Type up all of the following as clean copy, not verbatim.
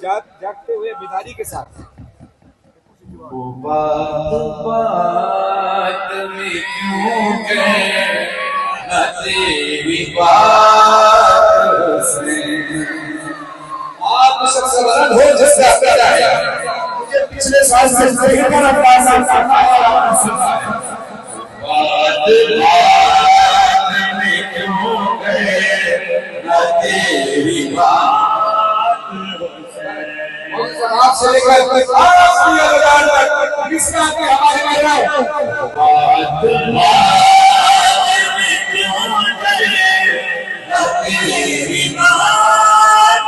जागते हुए बेदारी के साथ। वो बात बात में क्यों कहना तेरी बात से आप सबसे बड़ा हो जिसका पिता है। मुझे पिछले साल से सही तरह पास बात में क्यों कहना तेरी बात से लेकर किसका हमारे में बात में क्यों कहना तेरी बात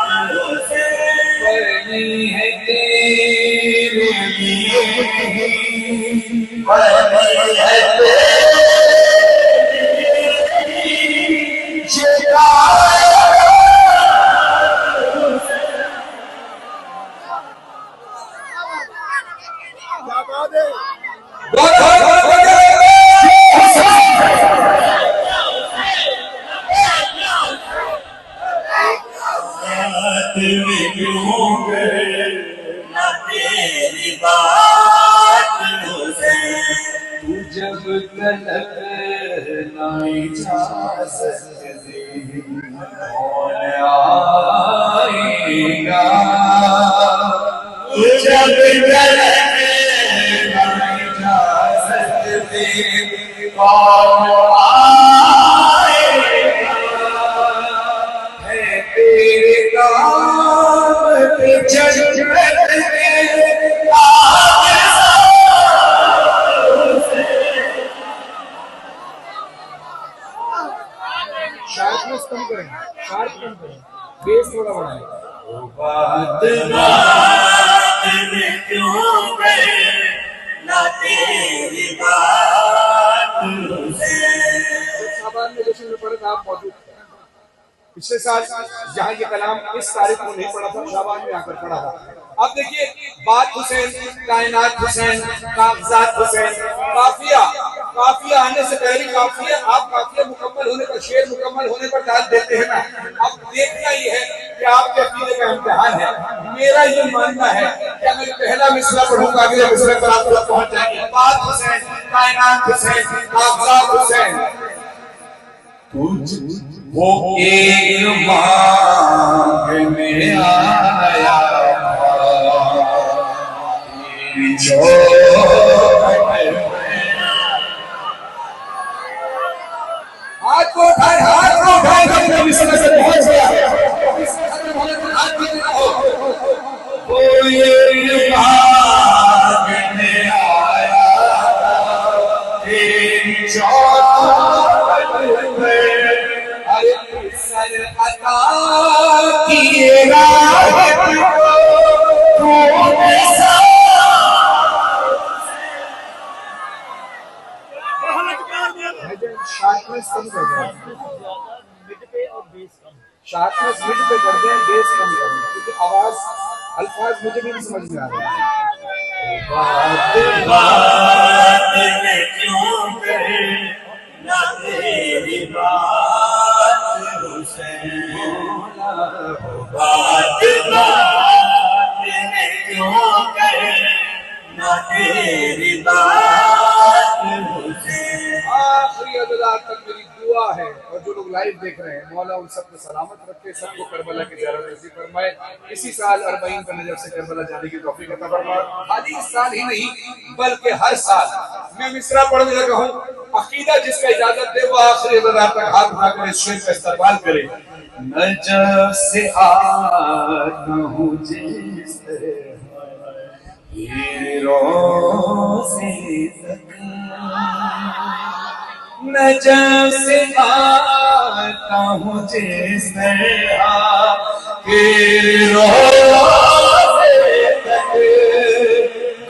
बनी है तेरे लिए बनी है तेरी बात तू जब तलक नहीं जा सकती कौन आएगा तू जब तलक नहीं जा सकती कौन आएगा है तेरे काम पे शार्पनेस कम करें, शार्प कम करें, बेस थोड़ा बढ़ाएं। बात में क्यों कहना तेरी बात शाबान में जश्न में पढ़े आप मौजूद थे। पिछले साल जहाँ ये कलाम इस तारीख को नहीं पढ़ा था, शाबान में आकर पढ़ा था। अब देखिए, बात हुसैन, कायनात हुसैन, कागजात हुसैन, काफिया काफिया आने से पहले काफिया, आप काफिया मुकम्मल होने पर, शेर मुकम्मल होने पर दाद देते हैं ना। अब देखना ये है कि आपके अकीदे का इम्तिहान है। मेरा ये मानना है कि अगर पहला मिसरा पढ़ूंगा, अगले मिसरे पर आप लोग पहुंच जाएंगे। बात हुसैन, कायनात हुसैन, कागजात हुसैन। वो एक मांगने आया हाथ को उठाए, हाथ को उठाए, मिसरे से पहुंच गया। वो एक मांगने आया तेरी सर अता किएगा शार्पनेस कम कर दें, मिड पे और बेस कम। शार्पनेस मिड पे कर दें, बेस कम कर दें, क्योंकि आवाज अल्फाज मुझे भी नहीं समझ में आ रहा है। बात में क्यों कहना तेरी बात हुसैन बात में क्यों कहना तेरी बात हुसैन। आखिरी अदला तक मेरी दुआ है, और जो लोग लाइव देख रहे हैं, मौला उन सबको सलामत रखे, सबको करबला की ज़ियारत नसीब फरमाए। इसी साल 40 पर नजर से करबला जाने की तौफीक अता फरमाए। खाली इस साल ही नहीं बल्कि हर साल मैं मिसरा पढ़ने लगा हूँ। अकीदा जिसका इजाजत दे वो आखिरी अदला तक हाथ उठाकर इस शेर का इस्तेमाल करे। नजफ से आता हूँ जिस रोज़े तक नजफ से आता हूँ जिस के रोज़े तक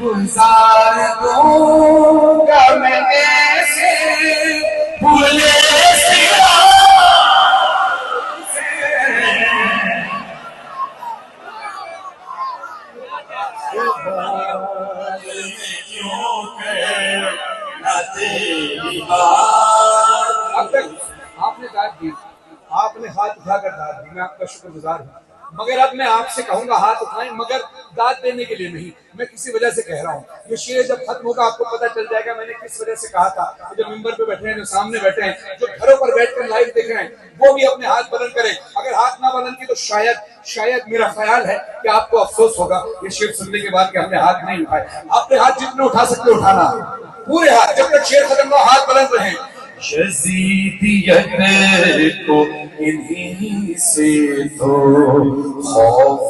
गुजार दूंगा मैं ऐसे भूले अब तक आपने दाद दी, आपने हाथ उठाकर दाद दी, मैं आपका शुक्रगुजार हूँ। मगर अब मैं आपसे कहूंगा हाथ उठाएं, मगर दाद देने के लिए नहीं, मैं किसी वजह से कह रहा हूँ। ये शेर जब खत्म होगा आपको पता चल जाएगा मैंने किस वजह से कहा था। जो मिंबर पे बैठे हैं, जो सामने बैठे हैं, जो घरों पर बैठकर लाइव देख रहे हैं, वो भी अपने हाथ बुलंद करें। अगर हाथ ना बुलंद की तो शायद मेरा ख्याल है कि आपको अफसोस होगा ये शेर सुनने के बाद कि हमने हाथ नहीं उठाए। अपने हाथ जितने उठा सकते उठाना, पूरे हाथ, जब तक शेर खत्म हो हाथ बुलंद रहे। यजीदियत को इन्हीं से तो खौफ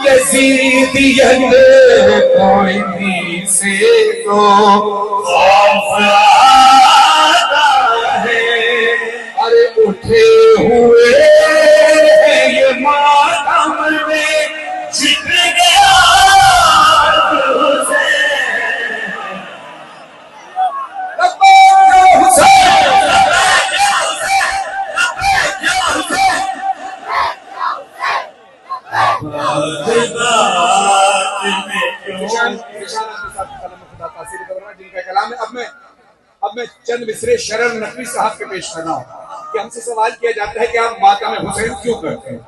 यजीदियत को इन्हीं से तो खौफ आता है। अरे उठे हुए ये मातम में जित गया जिनका कलाम है। अब मैं चंद मिसरे शरर नकवी साहब के पेश कर रहा हूँ कि हमसे सवाल किया जाता है कि आप मातम हुसैन क्यों करते हैं।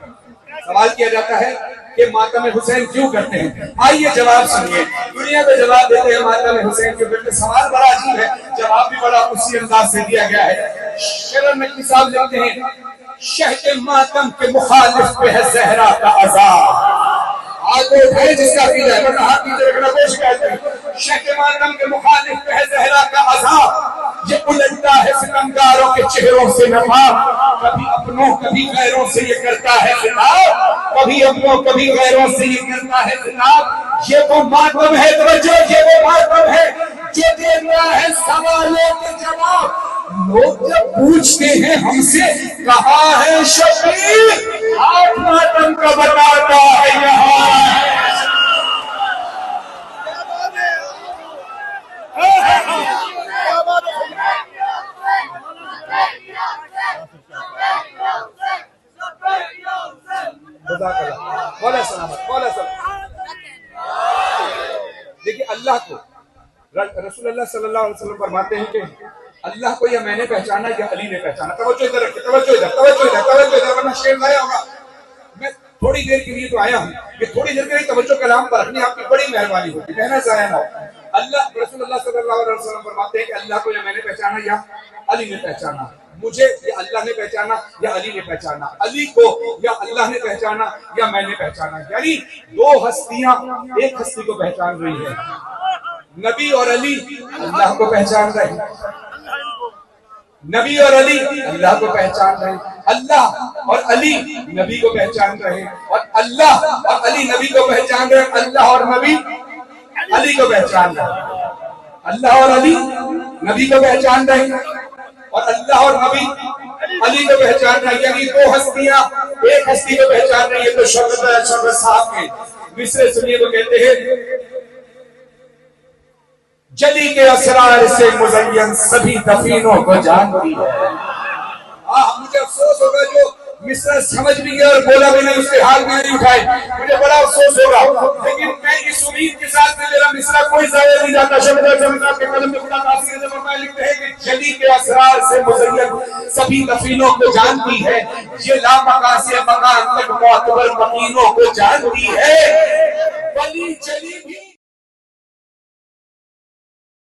सवाल किया जाता है कि मातम हुसैन क्यों करते हैं। आइए जवाब सुनिए। दुनिया में जवाब देते हैं मातम हुसैन क्यों करते हैं। सवाल बड़ा अजीब है, जवाब भी बड़ा उसी अंदाज से दिया गया है। शरर नकवी साहब लिखते हैं, शह मातम के मुखालिफ पे है ज़हरा का अज़ाब। आगे उठाए जिसका पीला है, वरना हाथ नीचे रखना कोशिश करते हैं। शह मातम के मुखालिफ पे है ज़हरा का अज़ाब। ये उलटता है सितमगारों के चेहरों से नफाक। कभी अपनों कभी गैरों से ये करता है खिताब। कभी अपनों कभी गैरों से ये करता है खिताब। ये वो मातम है, तवज्जो, ये वो मातम है जो देता है सवालों के जवाब। लोग जब पूछते हैं हमसे कहाँ है शबीर, हाथ मातम का बताता है यहाँ है। देखिए अल्लाह को रसूलुल्लाह सल्लल्लाहु अलैहि वसल्लम फरमाते हैं कि अल्लाह को या मैंने पहचाना या अली ने पहचाना। तवज्जो इधर रखिए, तवज्जो इधर, वरना शेर गाया होगा। मैं थोड़ी देर के लिए तो आया हूँ कि थोड़ी देर के लिए तवज्जो कलाम पर रखनी आपकी बड़ी मेहरबानी होगी, कहना जाया ना। अल्लाह रसूलुल्लाह सल्लल्लाहु अलैहि वसल्लम फरमाते हैं कि अल्लाह को या मैंने पहचाना या अली ने पहचाना। मुझे या अल्लाह ने पहचाना या अली ने पहचाना। अली को या अल्लाह ने पहचाना या मैंने पहचाना। यानी दो हस्तियां एक हस्ती को पहचान रही है। नबी और अली अल्लाह को पहचान रहे हैं, नबी और अली अल्लाह को पहचान रहे हैं, अल्लाह और अली नबी को पहचान रहे हैं, और अल्लाह और अली नबी को पहचान रहे हैं, अल्लाह और नबी अली को पहचान रहे हैं, अल्लाह और अली नबी को पहचान रहे हैं, और अल्लाह और नबी अली को पहचान रहे हैं। यानी दो हस्तियां एक हस्ती को पहचान रही है। तो शौकत साहब के मिसरे सुनिए तो कहते हैं, जली के असरार से मुज़य्यन सभी दफीनों को जानती है। मुझे अफसोस होगा जो मिसरा समझ भी गया और बोला भी नहीं, उसके हाथ भी नहीं उठाए, मुझे बड़ा अफसोस होगा। लेकिन मैं इस उम्मीद के साथ में मेरा मिसरा कोई ज़ाया नहीं जाता। शब्द के कलम में खुदा तासीर ज़माना लिखते हैं कि जली के असरार से मुज़य्यन सभी दफीनों को जानती है। ये लामका से मकान तक मुअतबर मकीनों को जानती है। बली चली भी